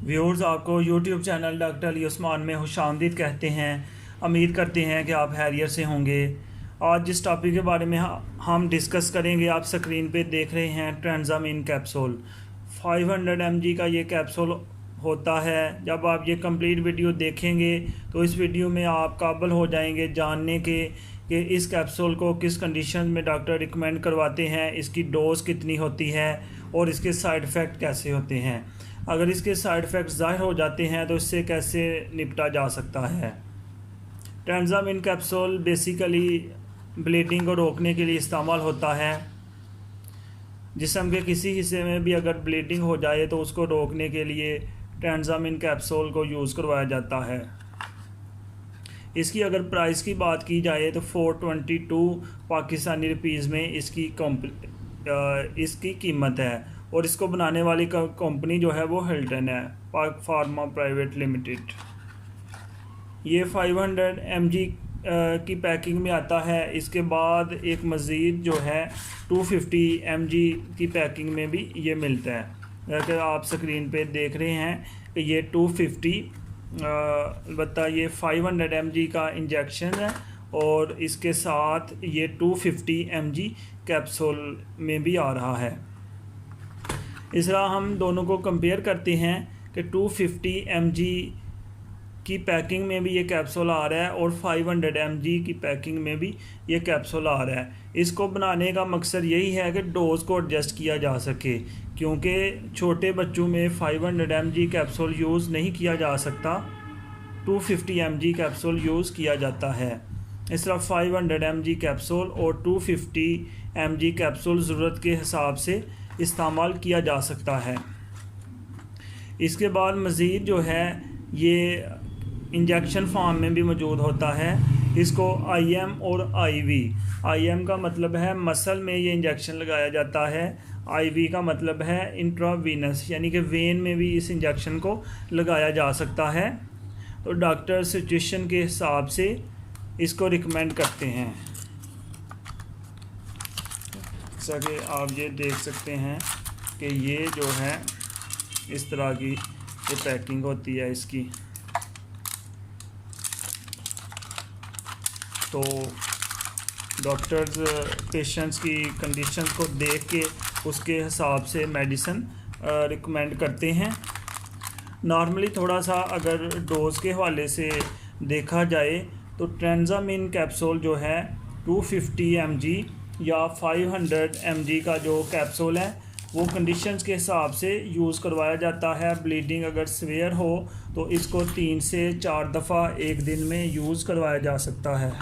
Viewers, आपको YouTube channel doctor Ali Usman में खुशामदीद कहते हैं। उम्मीद करते हैं कि आप खैरियत से होंगे। आज जिस टॉपिक के बारे में हम डिस्कस करेंगे, आप स्क्रीन पे देख रहे हैं ट्रांजामिन कैप्सूल। 500 mg का ये कैप्सूल होता है। जब आप ये कंप्लीट वीडियो देखेंगे तो इस वीडियो में आप काबिल हो जाएंगे जानने के कि इस कैप्सूल को किस कंडीशन में डॉक्टर रिकमेंड करवाते हैं, इसकी डोज कितनी होती है और इसके साइड इफ़ेक्ट कैसे होते हैं। अगर इसके साइड इफ़ेक्ट ज़ाहिर हो जाते हैं तो इससे कैसे निपटा जा सकता है। ट्रांजामिन कैप्सूल बेसिकली ब्लीडिंग को रोकने के लिए इस्तेमाल होता है। जिस्म के किसी हिस्से में भी अगर ब्लीडिंग हो जाए तो उसको रोकने के लिए ट्रांजामिन कैप्सूल को यूज़ करवाया जाता है। इसकी अगर प्राइस की बात की जाए तो 422 पाकिस्तानी रुपीज़ में इसकी कीमत है और इसको बनाने वाली कंपनी जो है वो हिल्टन है, पाक फार्मा प्राइवेट लिमिटेड। ये 500 mg की पैकिंग में आता है। इसके बाद एक मज़ीद जो है 250 mg की पैकिंग में भी ये मिलता है। अगर आप स्क्रीन पे देख रहे हैं कि ये 250 अलबत्ता ये 500 mg का इंजेक्शन है और इसके साथ ये 250 mg कैप्सूल में भी आ रहा है। इस तरह हम दोनों को कंपेयर करते हैं कि 250 mg की पैकिंग में भी ये कैप्सूल आ रहा है और 500 mg की पैकिंग में भी ये कैप्सूल आ रहा है। इसको बनाने का मकसद यही है कि डोज़ को एडजस्ट किया जा सके, क्योंकि छोटे बच्चों में 500 mg कैप्सूल यूज़ नहीं किया जा सकता, 250 mg कैप्सूल यूज़ किया जाता है। इस तरह 500 mg कैप्सूल और 250 mg कैप्सूल ज़रूरत के हिसाब से इस्तेमाल किया जा सकता है। इसके बाद मज़ीद जो है ये इंजेक्शन फॉर्म में भी मौजूद होता है। इसको IM और IV, IM का मतलब है मसल में ये इंजेक्शन लगाया जाता है, IV का मतलब है इंट्रावीनस, यानी कि वेन में भी इस इंजेक्शन को लगाया जा सकता है। तो डॉक्टर सिचुएशन के हिसाब से इसको रिकमेंड करते हैं। जैसा कि आप ये देख सकते हैं कि ये जो है इस तरह की ये पैकिंग होती है इसकी। तो डॉक्टर्स पेशेंट्स की कंडीशंस को देख के उसके हिसाब से मेडिसिन रिकमेंड करते हैं। नॉर्मली थोड़ा सा अगर डोज़ के हवाले से देखा जाए तो ट्रांजामिन कैप्सूल जो है 250 mg या 500 mg का जो कैप्सूल है वो कंडीशंस के हिसाब से यूज़ करवाया जाता है। ब्लीडिंग अगर सीवियर हो तो इसको 3 से 4 दफ़ा एक दिन में यूज़ करवाया जा सकता है।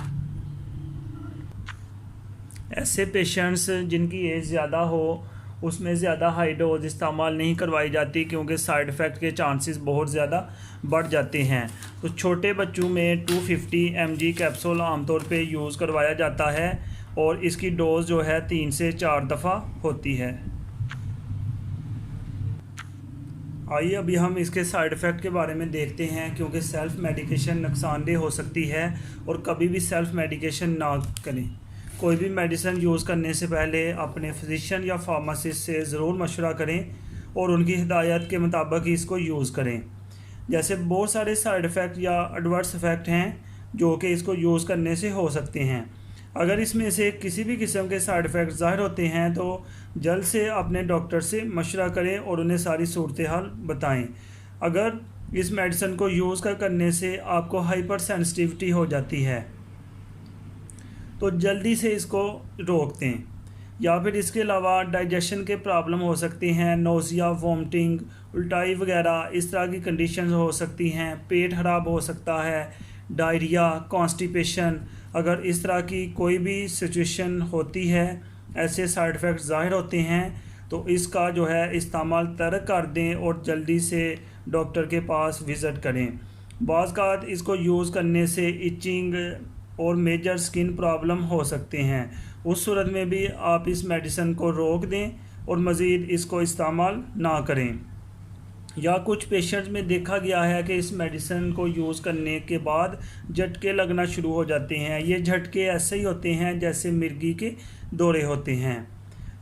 ऐसे पेशेंट्स जिनकी एज ज़्यादा हो उसमें ज़्यादा हाई डोज इस्तेमाल नहीं करवाई जाती, क्योंकि साइड इफ़ेक्ट के चांसेस बहुत ज़्यादा बढ़ जाते हैं। तो छोटे बच्चों में 250 mg कैप्सूल आमतौर पे यूज़ करवाया जाता है और इसकी डोज़ जो है 3 से 4 दफ़ा होती है। आइए अभी हम इसके साइड इफ़ेक्ट के बारे में देखते हैं, क्योंकि सेल्फ़ मेडिकेशन नुकसानदेह हो सकती है और कभी भी सेल्फ़ मेडिकेशन ना करें। कोई भी मेडिसिन यूज़ करने से पहले अपने फिजिशियन या फार्मासिस्ट से ज़रूर मशवरा करें और उनकी हिदायत के मुताबिक ही इसको यूज़ करें। जैसे बहुत सारे साइड इफ़ेक्ट या एडवर्स इफ़ेक्ट हैं जो कि इसको यूज़ करने से हो सकते हैं। अगर इसमें से किसी भी किस्म के साइड इफ़ेक्ट ज़ाहिर होते हैं तो जल्द से अपने डॉक्टर से मशवरा करें और उन्हें सारी सूरत हाल बताएँ। अगर इस मेडिसिन को यूज़ करने से आपको हाइपर सेंसिटिविटी हो जाती है तो जल्दी से इसको रोक दें। या फिर इसके अलावा डाइजेशन के प्रॉब्लम हो सकती हैं, नोज़िया, वोमिटिंग, उल्टाई वगैरह इस तरह की कंडीशंस हो सकती हैं। पेट ख़राब हो सकता है, डायरिया, कॉन्स्टिपेशन, अगर इस तरह की कोई भी सिचुएशन होती है, ऐसे साइड इफ़ेक्ट ज़ाहिर होते हैं तो इसका जो है इस्तेमाल तर्क कर दें और जल्दी से डॉक्टर के पास विज़िट करें। बाज़ औक़ात इसको यूज़ करने से इचिंग और मेजर स्किन प्रॉब्लम हो सकते हैं। उस सूरत में भी आप इस मेडिसिन को रोक दें और मज़ीद इसको इस्तेमाल ना करें। या कुछ पेशेंट्स में देखा गया है कि इस मेडिसिन को यूज़ करने के बाद झटके लगना शुरू हो जाते हैं। ये झटके ऐसे ही होते हैं जैसे मिर्गी के दौरे होते हैं।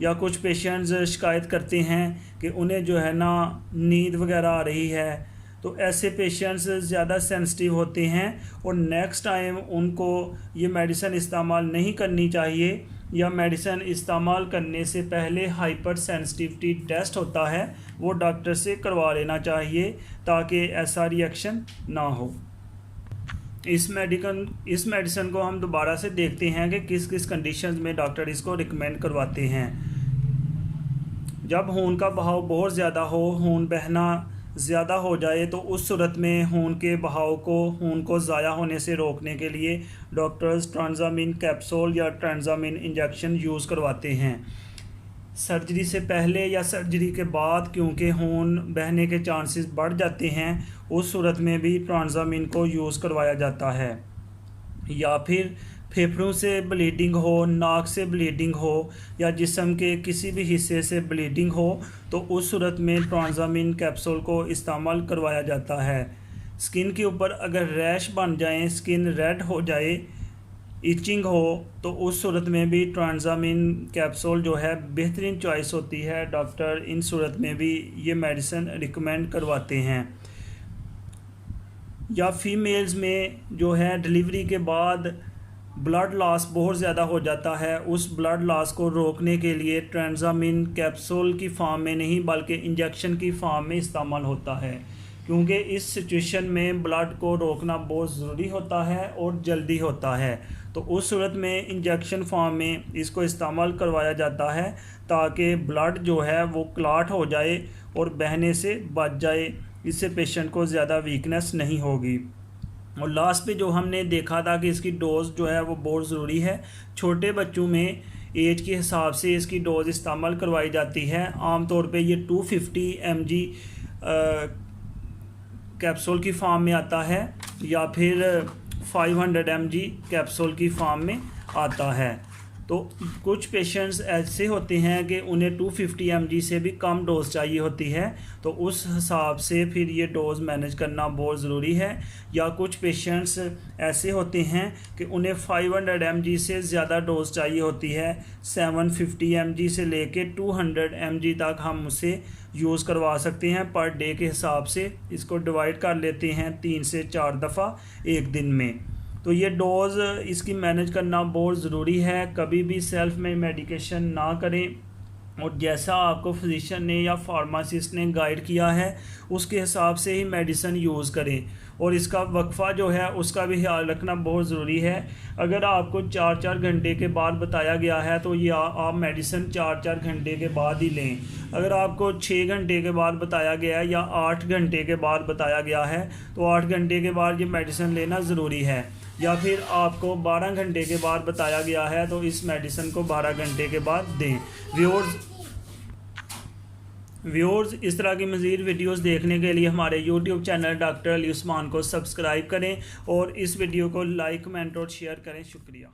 या कुछ पेशेंट्स शिकायत करते हैं कि उन्हें जो है ना नींद वगैरह आ रही है, तो ऐसे पेशेंट्स ज़्यादा सेंसिटिव होते हैं और नेक्स्ट टाइम उनको ये मेडिसिन इस्तेमाल नहीं करनी चाहिए, या मेडिसिन इस्तेमाल करने से पहले हाइपर सेंसिटिविटी टेस्ट होता है वो डॉक्टर से करवा लेना चाहिए ताकि ऐसा रिएक्शन ना हो। इस मेडिसिन को हम दोबारा से देखते हैं कि किस किस कंडीशंस में डॉक्टर इसको रिकमेंड करवाते हैं। जब खून का बहाव बहुत ज़्यादा हो, खून बहना ज़्यादा हो जाए, तो उस सूरत में खून को ज़ाया होने से रोकने के लिए डॉक्टर्स ट्रांजामिन कैप्सूल या ट्रांजामिन इंजेक्शन यूज़ करवाते हैं। सर्जरी से पहले या सर्जरी के बाद क्योंकि खून बहने के चांसेस बढ़ जाते हैं, उस सूरत में भी ट्रांजामिन को यूज़ करवाया जाता है। या फिर फेफड़ों से ब्लीडिंग हो, नाक से ब्लीडिंग हो, या जिस्म के किसी भी हिस्से से ब्लीडिंग हो, तो उस सूरत में ट्रांजामिन कैप्सूल को इस्तेमाल करवाया जाता है। स्किन के ऊपर अगर रैश बन जाएं, स्किन रेड हो जाए, इचिंग हो, तो उस सूरत में भी ट्रांजामिन कैप्सूल जो है बेहतरीन चॉइस होती है। डॉक्टर इन सूरत में भी ये मेडिसिन रिकमेंड करवाते हैं। या फीमेल्स में जो है डिलीवरी के बाद ब्लड लॉस बहुत ज़्यादा हो जाता है, उस ब्लड लॉस को रोकने के लिए ट्रांजामिन कैप्सूल की फॉर्म में नहीं बल्कि इंजेक्शन की फॉर्म में इस्तेमाल होता है, क्योंकि इस सिचुएशन में ब्लड को रोकना बहुत ज़रूरी होता है और जल्दी होता है। तो उस सूरत में इंजेक्शन फॉर्म में इसको इस्तेमाल करवाया जाता है ताकि ब्लड जो है वो क्लॉट हो जाए और बहने से बच जाए। इससे पेशेंट को ज़्यादा वीकनेस नहीं होगी। और लास्ट पे जो हमने देखा था कि इसकी डोज़ जो है वो बहुत ज़रूरी है। छोटे बच्चों में एज के हिसाब से इसकी डोज़ इस्तेमाल करवाई जाती है। आमतौर पे ये 250 mg कैप्सूल की फॉर्म में आता है या फिर 500 mg कैप्सूल की फॉर्म में आता है। तो कुछ पेशेंट्स ऐसे होते हैं कि उन्हें 250 mg से भी कम डोज चाहिए होती है, तो उस हिसाब से फिर ये डोज़ मैनेज करना बहुत ज़रूरी है। या कुछ पेशेंट्स ऐसे होते हैं कि उन्हें 500 mg से ज़्यादा डोज चाहिए होती है। 750 mg से लेके 200 mg तक हम उसे यूज़ करवा सकते हैं। पर डे के हिसाब से इसको डिवाइड कर लेते हैं 3 से 4 दफ़ा एक दिन में। तो ये डोज़ इसकी मैनेज करना बहुत ज़रूरी है। कभी भी सेल्फ में मेडिकेशन ना करें और जैसा आपको फिजिशियन ने या फार्मासिस्ट ने गाइड किया है उसके हिसाब से ही मेडिसिन यूज़ करें। और इसका वक्फ़ा जो है उसका भी ख्याल रखना बहुत ज़रूरी है। अगर आपको 4-4 घंटे के बाद बताया गया है तो ये आप मेडिसिन 4-4 घंटे के बाद ही लें। अगर आपको 6 घंटे के बाद बताया गया है या 8 घंटे के बाद बताया गया है तो 8 घंटे के बाद ये मेडिसिन लेना ज़रूरी है। या फिर आपको 12 घंटे के बाद बताया गया है तो इस मेडिसिन को 12 घंटे के बाद दें। व्यूअर्स इस तरह की मज़ीद वीडियोस देखने के लिए हमारे YouTube channel doctor Ali Usman को सब्सक्राइब करें और इस वीडियो को लाइक, कमेंट और शेयर करें। शुक्रिया।